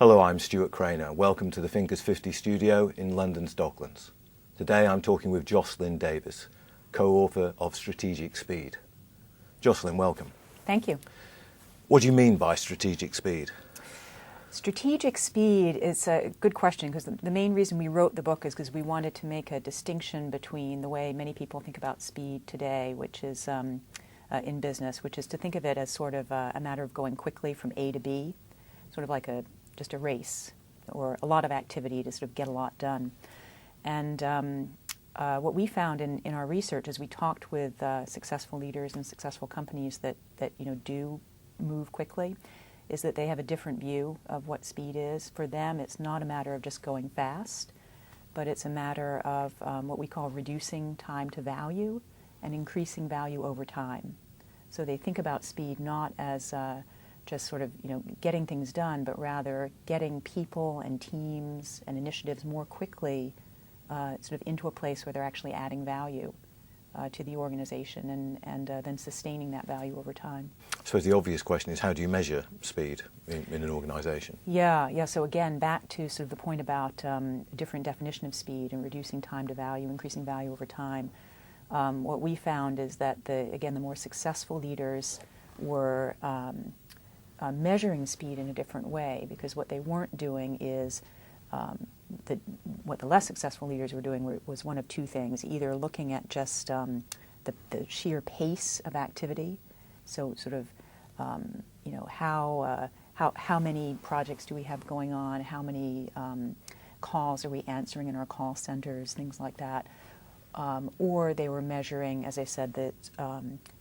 Hello, I'm Stuart Craner. Welcome to the thinkers50 studio in London's Docklands. Today I'm talking with Jocelyn Davis, co-author of Strategic Speed. Jocelyn, welcome. Thank you. What do you mean by strategic speed? Strategic speed is a good question because the main reason we wrote the book is because we wanted to make a distinction between the way many people think about speed today, which is in business, which is to think of it as sort of a matter of going quickly from A to B, sort of like just a race or a lot of activity to sort of get a lot done. And what we found in our research as we talked with successful leaders and successful companies that do move quickly is that they have a different view of what speed is. For them, it's not a matter of just going fast, but it's a matter of what we call reducing time to value and increasing value over time. So they think about speed not as just sort of getting things done, but rather getting people and teams and initiatives more quickly sort of into a place where they're actually adding value to the organization and then sustaining that value over time. I suppose the obvious question is, how do you measure speed in an organization? Yeah. So again, back to sort of the point about a different definition of speed and reducing time to value, increasing value over time. What we found is that the more successful leaders were measuring speed in a different way, because what they weren't doing is what the less successful leaders were doing was one of two things: either looking at just the sheer pace of activity, so sort of how many projects do we have going on, how many calls are we answering in our call centers, things like that. Or they were measuring, as I said, that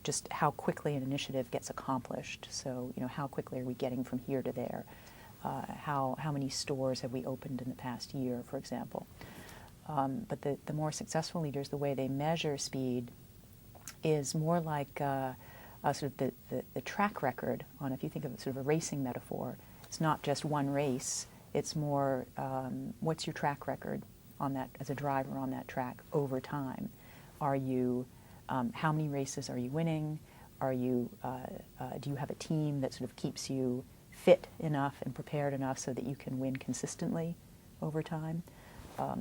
just how quickly an initiative gets accomplished. So, how quickly are we getting from here to there? How many stores have we opened in the past year, for example? But the more successful leaders, the way they measure speed is more like sort of the track record on, if you think of it sort of a racing metaphor, it's not just one race, it's more what's your track record on that as a driver on that track over time? Are you how many races are you winning? Are you do you have a team that sort of keeps you fit enough and prepared enough so that you can win consistently over time?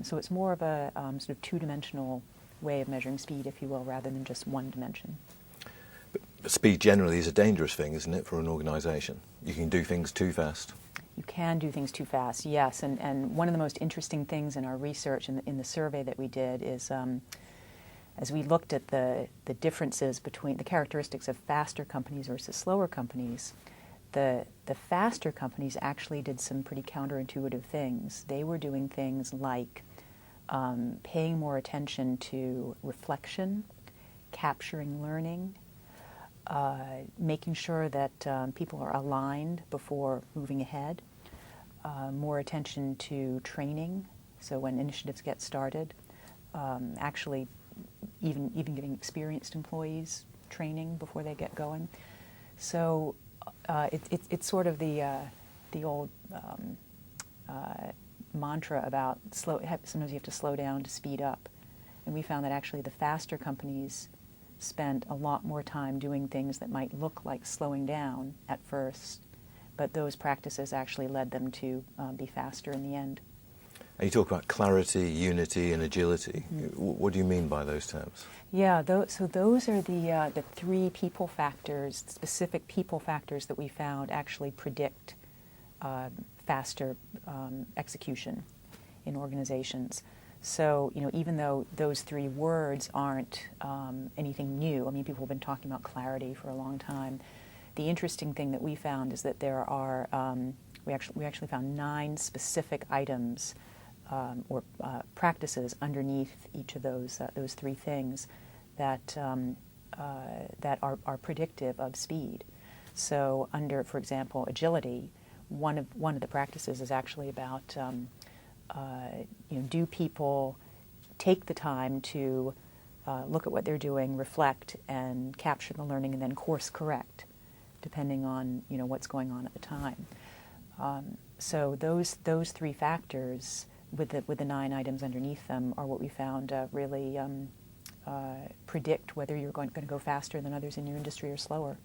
So it's more of a sort of two-dimensional way of measuring speed, if you will, rather than just one dimension. But speed generally is a dangerous thing, isn't it, for an organization? You can do things too fast. You can do things too fast, yes. And one of the most interesting things in our research and in the survey that we did is as we looked at the differences between the characteristics of faster companies versus slower companies, the faster companies actually did some pretty counterintuitive things. They were doing things like paying more attention to reflection, capturing learning, making sure that people are aligned before moving ahead, more attention to training, so when initiatives get started, actually even giving experienced employees training before they get going. So it's sort of the old mantra about sometimes you have to slow down to speed up. And we found that actually the faster companies spent a lot more time doing things that might look like slowing down at first, but those practices actually led them to be faster in the end. And you talk about clarity, unity, and agility. What do you mean by those terms? Yeah, so those are the three people factors, specific people factors that we found actually predict faster execution in organizations. So, even though those three words aren't anything new, I mean, people have been talking about clarity for a long time. The interesting thing that we found is that there are, we actually found 9 specific items or practices underneath each of those three things that are predictive of speed. So, under, for example, agility, one of the practices is actually about do people take the time to look at what they're doing, reflect, and capture the learning, and then course correct, depending on what's going on at the time. So those three factors, with the 9 items underneath them, are what we found really predict whether you're going to go faster than others in your industry or slower.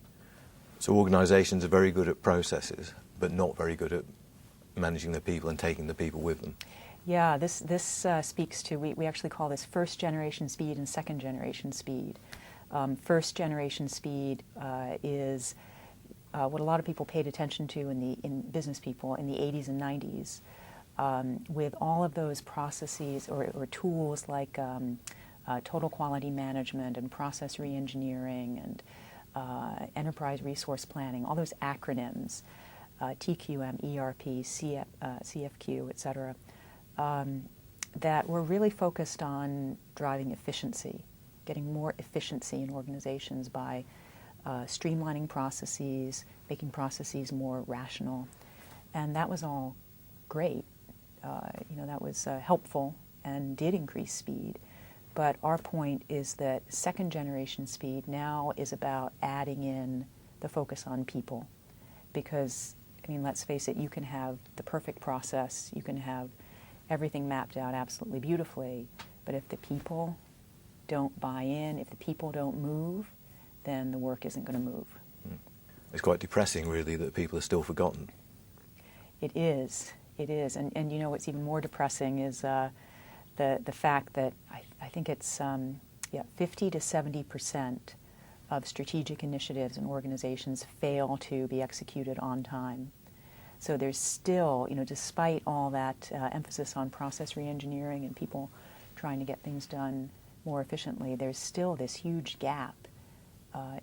So organizations are very good at processes, but not very good at managing their people and taking the people with them. Yeah, this speaks to, we actually call this first generation speed and second generation speed. First generation speed is what a lot of people paid attention to in business people in the 80s and 90s, with all of those processes or tools like total quality management and process reengineering and enterprise resource planning, all those acronyms, TQM, ERP, CFQ, et cetera, that were really focused on driving efficiency, getting more efficiency in organizations by streamlining processes, making processes more rational. And that was all great. That was helpful and did increase speed. But our point is that second generation speed now is about adding in the focus on people. Because, let's face it, you can have the perfect process, you can have everything mapped out absolutely beautifully, but if the people don't buy in, if the people don't move, then the work isn't going to move. It's quite depressing, really, that people are still forgotten. It is. And what's even more depressing is the fact that I think it's 50 to 70% of strategic initiatives in organizations fail to be executed on time. So there's still, despite all that emphasis on process reengineering and people trying to get things done more efficiently, there's still this huge gap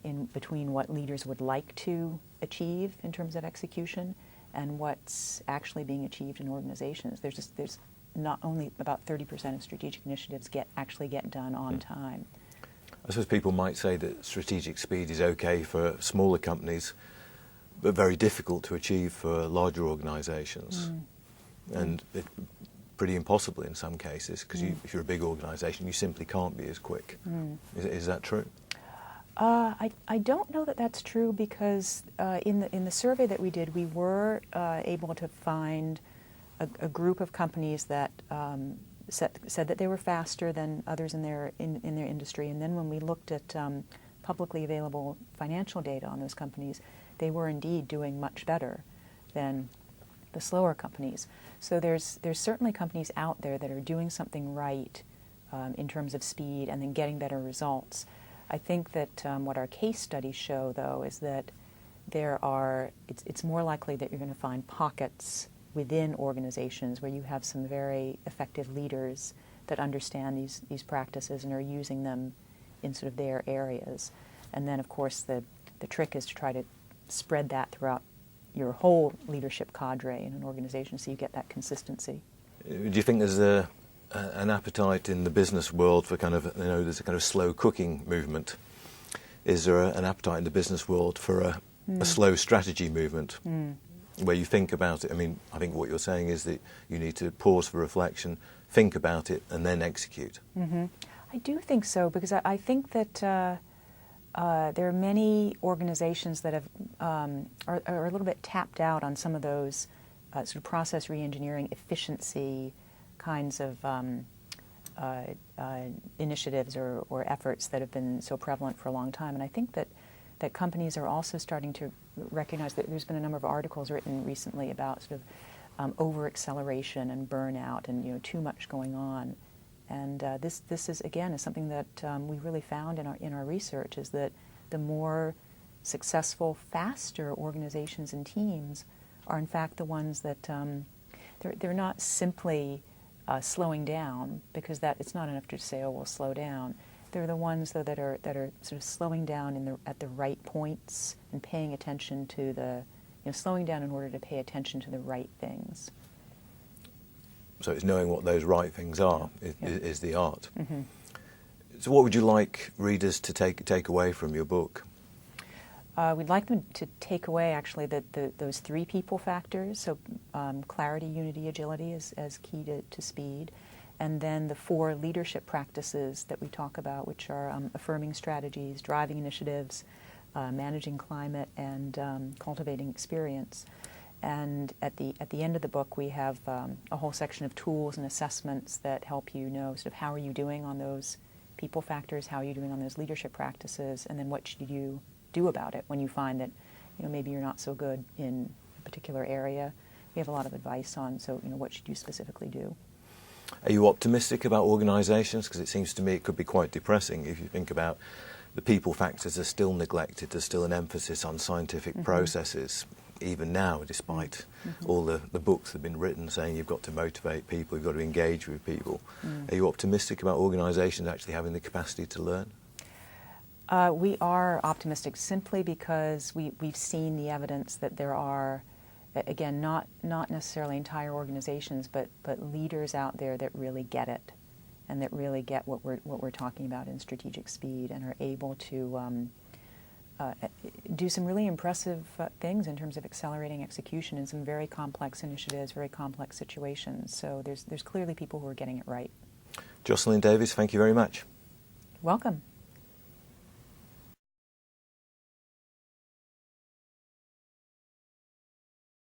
in between what leaders would like to achieve in terms of execution and what's actually being achieved in organizations. There's not only about 30% of strategic initiatives actually get done on time. I suppose people might say that strategic speed is okay for smaller companies, but very difficult to achieve for larger organizations. And it's pretty impossible in some cases, because if you're a big organization, you simply can't be as quick. Is that true? I don't know that that's true, because in the survey that we did, we were able to find a group of companies that said that they were faster than others in their industry. And then when we looked at publicly available financial data on those companies, they were indeed doing much better than the slower companies. So there's certainly companies out there that are doing something right in terms of speed and then getting better results. I think that what our case studies show, though, is that it's more likely that you're going to find pockets within organizations where you have some very effective leaders that understand these practices and are using them in sort of their areas. And then, of course, the trick is to try to spread that throughout your whole leadership cadre in an organization so you get that consistency. Do you think there's an appetite in the business world for there's a kind of slow cooking movement? Is there an appetite in the business world for a slow strategy movement? Where you think about it? I think what you're saying is that you need to pause for reflection, think about it, and then execute. I do think so, because I think that there are many organizations that are a little bit tapped out on some of those sort of process reengineering, efficiency kinds of initiatives or efforts that have been so prevalent for a long time. And I think that companies are also starting to recognize that there's been a number of articles written recently about sort of over-acceleration and burnout and too much going on. And this is something that we really found in our research, is that the more successful, faster organizations and teams are in fact the ones that they're not simply slowing down, because that it's not enough to say, oh, we'll slow down. They're the ones, though, that are sort of slowing down at the right points and paying attention to slowing down in order to pay attention to the right things. So it's knowing what those right things are is the art. So what would you like readers to take away from your book? We'd like them to take away, actually, those three people factors. So clarity, unity, agility as key to speed. And then the four leadership practices that we talk about, which are affirming strategies, driving initiatives, managing climate, and cultivating experience. And at the end of the book, we have a whole section of tools and assessments that help you know sort of how are you doing on those people factors, how are you doing on those leadership practices, and then what should you do about it when you find that maybe you're not so good in a particular area. we have a lot of advice on. So, what should you specifically do? Are you optimistic about organisations? Because it seems to me it could be quite depressing if you think about the people factors are still neglected. There's still an emphasis on scientific processes, even now, despite all the books that have been written saying you've got to motivate people, you've got to engage with people. Are you optimistic about organisations actually having the capacity to learn? We are optimistic simply because we've seen the evidence that there are, again, not necessarily entire organizations, but leaders out there that really get it, and that really get what we're talking about in strategic speed, and are able to do some really impressive things in terms of accelerating execution in some very complex initiatives, very complex situations. So there's clearly people who are getting it right. Jocelyn Davies, thank you very much. Welcome.